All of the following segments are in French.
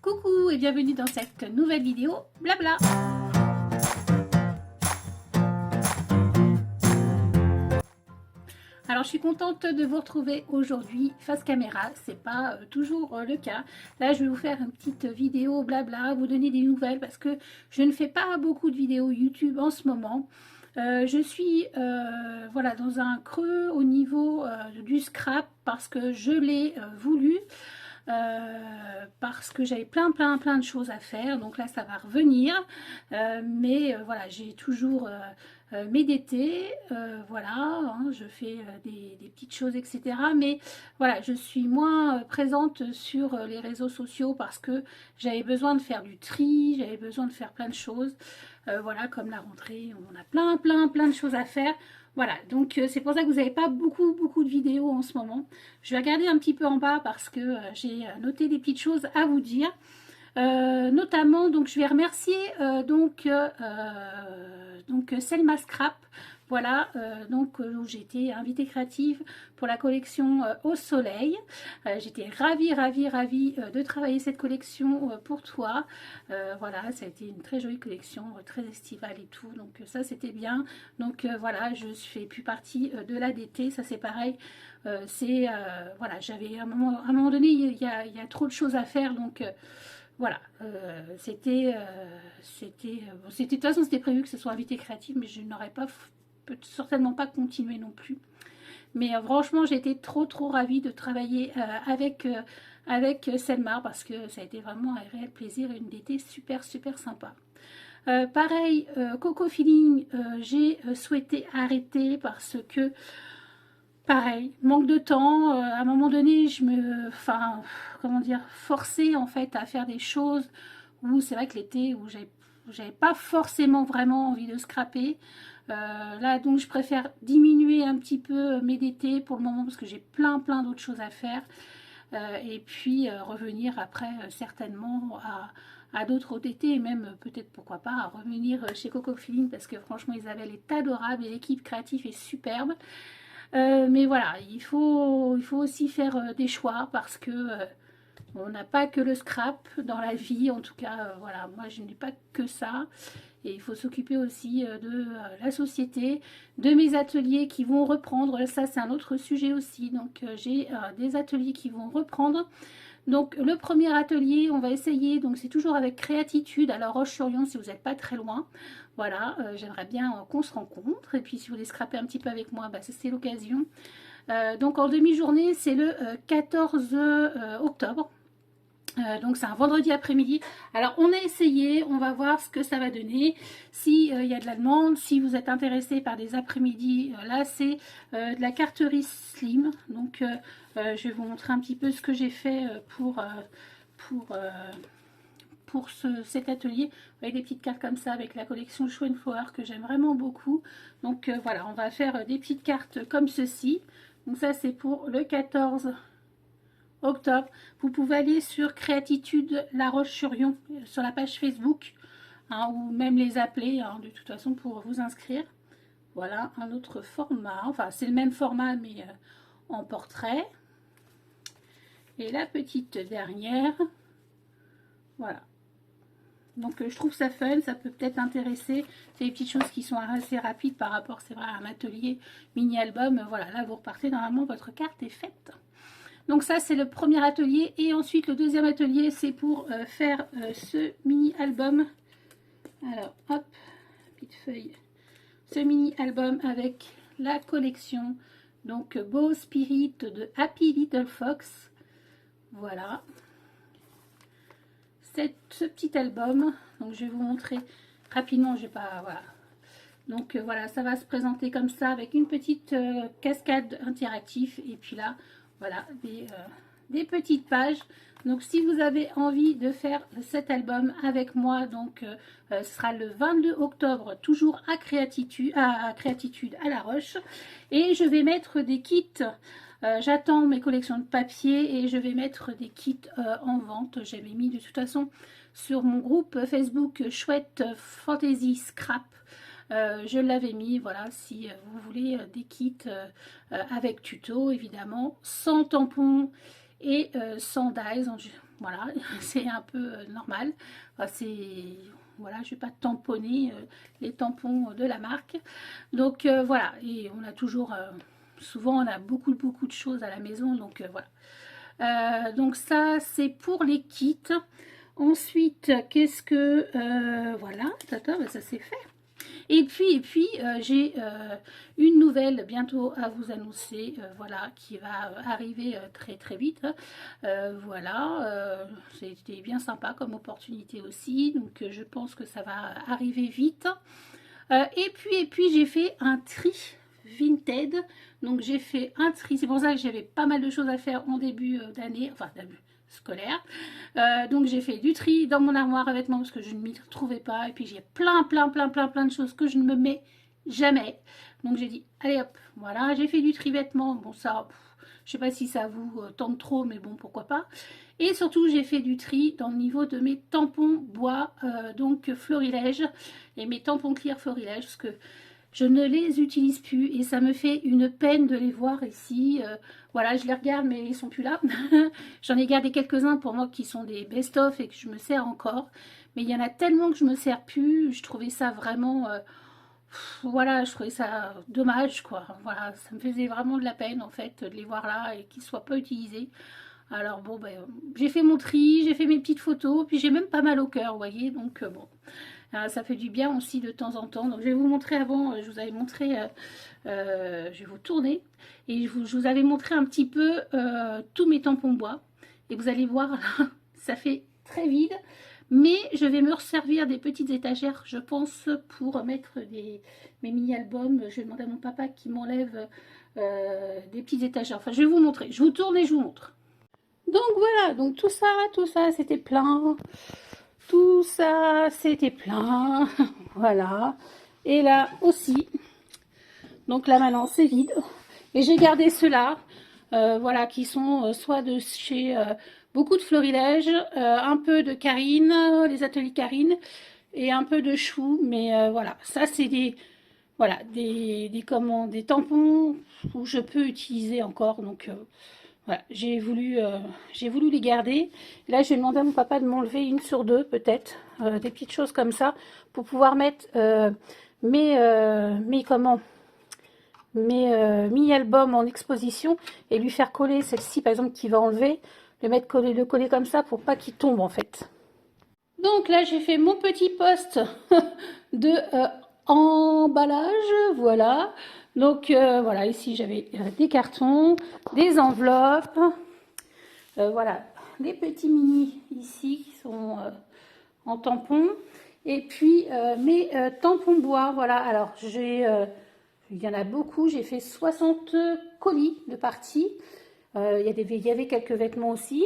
Coucou et bienvenue dans cette nouvelle vidéo blabla. Alors je suis contente de vous retrouver aujourd'hui face caméra, c'est pas toujours le cas. Là je vais vous faire une petite vidéo blabla, vous donner des nouvelles parce que je ne fais pas beaucoup de vidéos YouTube en ce moment. Je suis voilà, dans un creux au niveau du scrap parce que je l'ai voulu. Parce que j'avais plein de choses à faire, donc là ça va revenir, mais voilà, j'ai toujours mes DT, voilà, hein, je fais des petites choses, etc. Mais voilà, je suis moins présente sur les réseaux sociaux parce que j'avais besoin de faire du tri, j'avais besoin de faire plein de choses, voilà, comme la rentrée, on a plein de choses à faire. Voilà, donc c'est pour ça que vous n'avez pas beaucoup de vidéos en ce moment. Je vais regarder un petit peu en bas parce que j'ai noté des petites choses à vous dire. Notamment, donc je vais remercier Selma Scrap. Voilà, où j'ai été invitée créative pour la collection Au Soleil. J'étais ravie de travailler cette collection pour toi. Voilà, ça a été une très jolie collection, très estivale et tout, donc ça c'était bien. Donc voilà, je fais plus partie de la DT, ça c'est pareil. Voilà, j'avais à un moment donné, il y a trop de choses à faire, donc voilà, de toute façon c'était prévu que ce soit invité créatif, mais je n'aurais pas certainement pas continué non plus. Mais franchement j'ai été trop ravie de travailler avec Selma parce que ça a été vraiment un réel plaisir et une DT super sympa. Pareil, Coco Feeling, j'ai souhaité arrêter parce que pareil, manque de temps, à un moment donné, comment dire, forcée en fait à faire des choses où c'est vrai que l'été, où j'avais pas forcément vraiment envie de scraper. Là, donc, je préfère diminuer un petit peu mes DT pour le moment parce que j'ai plein d'autres choses à faire. Et puis revenir après certainement à d'autres OTT et même peut-être pourquoi pas à revenir chez Coco Feeling parce que franchement Isabelle est adorable et l'équipe créative est superbe. Mais voilà, il faut aussi faire des choix parce que on n'a pas que le scrap dans la vie, en tout cas, voilà, moi je n'ai pas que ça. Et il faut s'occuper aussi de la société, de mes ateliers qui vont reprendre. Ça, c'est un autre sujet aussi. Donc, j'ai des ateliers qui vont reprendre. Donc, le premier atelier, on va essayer. Donc, c'est toujours avec Créatitude à La Roche-sur-Yon si vous n'êtes pas très loin. Voilà, j'aimerais bien qu'on se rencontre. Et puis, si vous voulez scraper un petit peu avec moi, bah, c'est l'occasion. Donc, en demi-journée, c'est le 14 octobre. Donc c'est un vendredi après-midi. Alors on a essayé, on va voir ce que ça va donner. Si y a de la demande, si vous êtes intéressé par des après-midi, là c'est de la carterie slim. Donc je vais vous montrer un petit peu ce que j'ai fait pour cet atelier. Vous voyez des petites cartes comme ça avec la collection Show and Flower que j'aime vraiment beaucoup. Donc voilà, on va faire des petites cartes comme ceci. Donc ça c'est pour le 14 octobre. Vous pouvez aller sur Créatitude La Roche-sur-Yon sur la page Facebook, hein, ou même les appeler hein, de toute façon pour vous inscrire. Voilà un autre format, enfin c'est le même format mais en portrait. Et la petite dernière, voilà. Donc je trouve ça fun, ça peut peut-être intéresser. C'est des petites choses qui sont assez rapides par rapport, c'est vrai, à un atelier mini-album. Voilà, là vous repartez, normalement votre carte est faite. Donc ça c'est le premier atelier et ensuite le deuxième atelier c'est pour faire ce mini album. Alors hop, petite feuille, ce mini album avec la collection donc Beau Spirit de Happy Little Fox. Voilà ce petit album. Donc je vais vous montrer rapidement, je vais pas, voilà. Donc voilà, ça va se présenter comme ça avec une petite cascade interactive et puis là voilà des petites pages. Donc si vous avez envie de faire cet album avec moi, donc ce sera le 22 octobre toujours à Créatitude à La Roche, et je vais mettre des kits. J'attends mes collections de papier et je vais mettre des kits en vente. J'avais mis de toute façon sur mon groupe Facebook Chouette Fantasy Scrap. Je l'avais mis, voilà, si vous voulez des kits avec tuto évidemment, sans tampon et sans dies. voilà, c'est un peu normal. Enfin, voilà, je ne vais pas tamponner les tampons de la marque. Donc voilà, et on a toujours, souvent on a beaucoup de choses à la maison, donc voilà. Donc ça c'est pour les kits. Ensuite, qu'est-ce que, voilà, tata, ben, ça c'est fait. Et puis j'ai une nouvelle bientôt à vous annoncer, voilà, qui va arriver très vite. Voilà, c'était bien sympa comme opportunité aussi, donc je pense que ça va arriver vite. Et puis j'ai fait un tri Vinted, donc j'ai fait un tri, c'est pour ça que j'avais pas mal de choses à faire en début d'année, enfin début scolaire. Donc j'ai fait du tri dans mon armoire à vêtements parce que je ne m'y trouvais pas, et puis j'ai plein de choses que je ne me mets jamais, donc j'ai dit allez hop, voilà, j'ai fait du tri vêtements. Bon, ça, je sais pas si ça vous tente trop, mais bon, pourquoi pas. Et surtout j'ai fait du tri dans le niveau de mes tampons bois, donc florilège, et mes tampons clear florilège, parce que je ne les utilise plus et ça me fait une peine de les voir ici. Voilà, je les regarde mais ils sont plus là. J'en ai gardé quelques-uns pour moi qui sont des best-of et que je me sers encore. Mais il y en a tellement que je me sers plus. Je trouvais ça vraiment... voilà, je trouvais ça dommage, quoi. Voilà, ça me faisait vraiment de la peine en fait de les voir là et qu'ils ne soient pas utilisés. Alors bon, ben, j'ai fait mon tri, j'ai fait mes petites photos, puis j'ai même pas mal au cœur, vous voyez, donc bon. Ça fait du bien aussi de temps en temps. Donc je vais vous montrer avant, je vous avais montré, je vais vous tourner, et je vous avais montré un petit peu tous mes tampons bois. Et vous allez voir, là, ça fait très vide. Mais je vais me resservir des petites étagères, je pense, pour mettre mes mini-albums. Je vais demander à mon papa qui m'enlève des petites étagères. Enfin, je vais vous montrer. Je vous tourne et je vous montre. Donc voilà, donc tout ça, c'était plein. Tout ça, c'était plein. Voilà. Et là aussi. Donc là, maintenant, c'est vide. Et j'ai gardé ceux-là. Voilà, qui sont soit de chez beaucoup de florilège, un peu de Karine, les ateliers Karine, et un peu de Chou. Mais voilà, ça, c'est des... Voilà, des tampons où je peux utiliser encore. Donc... voilà, j'ai voulu les garder. Là, j'ai demandé à mon papa de m'enlever une sur deux, peut-être, des petites choses comme ça, pour pouvoir mettre mes mini-albums en exposition et lui faire coller celle-ci, par exemple, qui va enlever, le coller comme ça pour pas qu'il tombe, en fait. Donc là, j'ai fait mon petit poste de emballage, voilà. Donc voilà, ici j'avais des cartons, des enveloppes, voilà, des petits mini ici qui sont en tampon, et puis mes tampons bois, voilà. Alors il y en a beaucoup, j'ai fait 60 colis de partie, il y avait quelques vêtements aussi,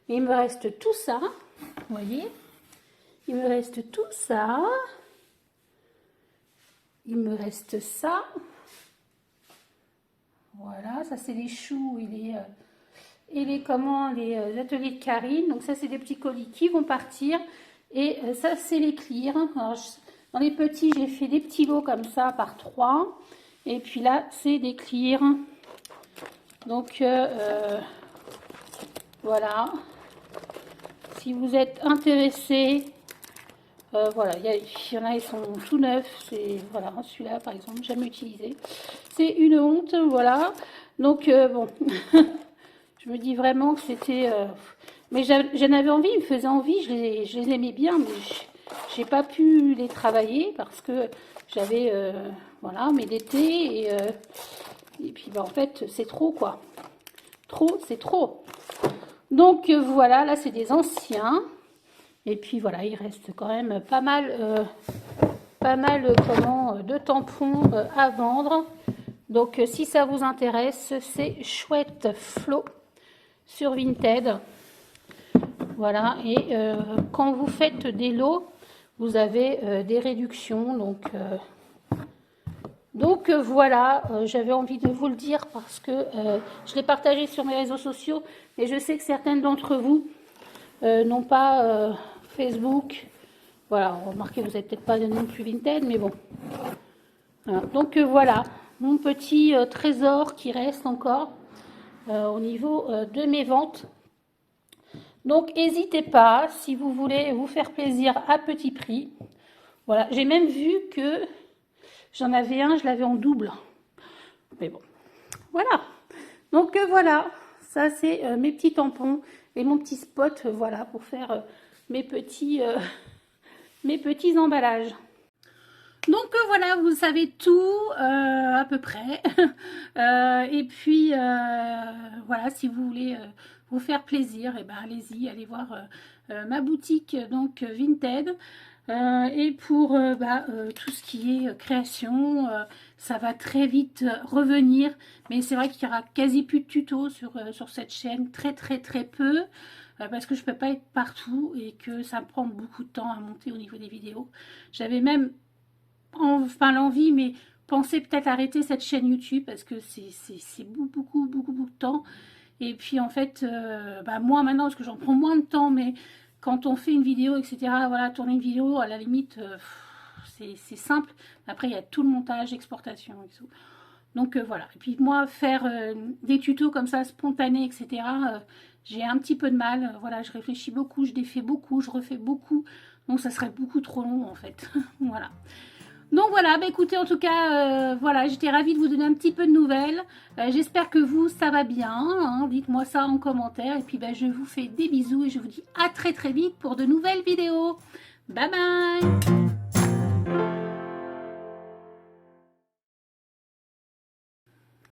mais il me reste tout ça, vous voyez, il me reste tout ça. Il me reste ça. Voilà, ça c'est les choux et les ateliers de Karine. Donc ça c'est des petits colis qui vont partir. Et ça c'est les clears. Alors, dans les petits, j'ai fait des petits lots comme ça par 3. Et puis là, c'est des clears. Donc voilà. Si vous êtes intéressé, voilà, il y en a, ils sont tout neufs. C'est voilà, celui-là par exemple, jamais utilisé. C'est une honte, voilà. Donc bon, je me dis vraiment que c'était, mais j'en avais envie, il me faisait envie, je les aimais bien, mais j'ai pas pu les travailler parce que j'avais, voilà, mes d'été et puis bah, en fait c'est trop quoi. Trop, c'est trop. Donc voilà, là c'est des anciens. Et puis voilà, il reste quand même pas mal de tampons à vendre. Donc si ça vous intéresse, c'est Chouette Flow sur Vinted. Voilà, et quand vous faites des lots, vous avez des réductions. Donc voilà, j'avais envie de vous le dire parce que je l'ai partagé sur mes réseaux sociaux. Et je sais que certaines d'entre vous n'ont pas... Facebook, voilà, remarquez, vous n'avez peut-être pas de nom plus Vinted, mais bon. Voilà. Donc voilà, mon petit trésor qui reste encore au niveau de mes ventes. Donc n'hésitez pas si vous voulez vous faire plaisir à petit prix. Voilà, j'ai même vu que j'en avais un, je l'avais en double. Mais bon, voilà. Donc voilà, ça c'est mes petits tampons et mon petit spot, voilà, pour faire mes mes petits emballages. Donc voilà, vous savez tout à peu près. Et puis voilà, si vous voulez vous faire plaisir, et ben allez-y, allez voir ma boutique donc Vinted. Et pour tout ce qui est création, ça va très vite revenir. Mais c'est vrai qu'il y aura quasi plus de tutos sur cette chaîne, très peu. Parce que je peux pas être partout et que ça me prend beaucoup de temps à monter au niveau des vidéos. J'avais même enfin l'envie, mais pensez peut-être arrêter cette chaîne YouTube parce que c'est beaucoup de temps. Et puis en fait, moi maintenant, parce que j'en prends moins de temps, mais quand on fait une vidéo, etc., voilà, tourner une vidéo, à la limite, c'est simple. Après, il y a tout le montage, exportation et tout. Donc voilà. Et puis moi, faire des tutos comme ça, spontanés, etc., j'ai un petit peu de mal. Voilà, je réfléchis beaucoup, je défais beaucoup, je refais beaucoup. Donc ça serait beaucoup trop long en fait. Voilà. Donc voilà, bah écoutez, en tout cas, voilà, j'étais ravie de vous donner un petit peu de nouvelles. J'espère que vous, ça va bien, hein. Dites-moi ça en commentaire. Et puis, bah, je vous fais des bisous et je vous dis à très vite pour de nouvelles vidéos. Bye bye!